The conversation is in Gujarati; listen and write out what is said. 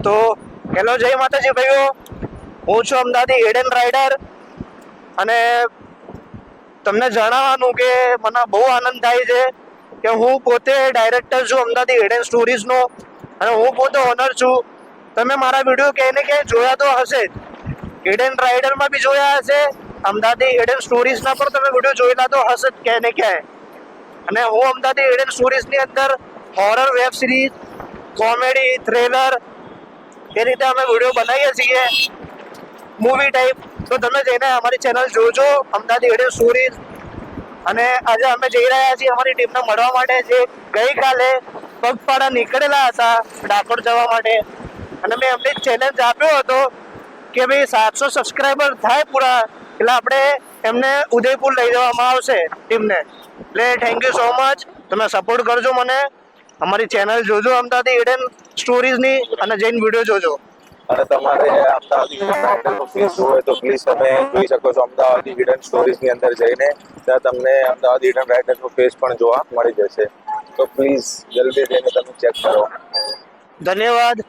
તો હેલો, જય માતાજી ભાઈઓ, હું છું અમદાવાદી એડન રાઇડર. અને તમને જણાવવાનું કે મને બહુ આનંદ થાય છે કે હું પોતે ડાયરેક્ટર છું અમદાવાદી એડન સ્ટોરીઝનો, અને હું પોતે ઓનર છું. તમે મારા વિડીયો ક્યાંય ને ક્યાંય જોયા તો હશે જ, એડન રાઇડરમાં બી જોયા હશે, અમદાવાદી એડન સ્ટોરીઝના પણ તમે વિડીયો જોયેલા તો હશે જ ક્યાંય ને ક્યાંય. અને હું અમદાવાદી એડન સ્ટોરીઝની અંદર horror web series, comedy, thriller એ રીતે અમે વિડીયો બનાવીએ છીએ, મૂવી ટાઈપ. તો તમે જઈને અમારી ચેનલ જોજો, અમદાવાદી એડન સ્ટોરીઝ. અને આજે અમે જઈ રહ્યા છીએ અમારી ટીમને મળવા માટે, જે ગઈકાલે પગપાળા નીકળેલા હતા ડાકોર જવા માટે. અને મેં એમને ચેલેન્જ આપ્યો હતો કે ભાઈ 700 સબસ્ક્રાઈબર થાય પૂરા એટલે આપણે એમને ઉદયપુર લઈ જવામાં આવશે ટીમને. એટલે થેન્ક યુ સો મચ, તમે સપોર્ટ કરજો મને, અમારી ચેનલ જોજો અમદાવાદી એડન સ્ટોરીઝની, અને જઈને વિડીયો જોજો. અને તમારે અમદાવાદી રાઇડરનો ફેસ હોય તો પ્લીઝ તમે જોઈ શકો છો અમદાવાદી હિડન સ્ટોરીઝની અંદર જઈને, ત્યાં તમને અમદાવાદી હિડન રાઇડરનો ફેસ પણ જોવા મળી જશે. તો પ્લીઝ જલ્દી જઈને તમે ચેક કરો. ધન્યવાદ.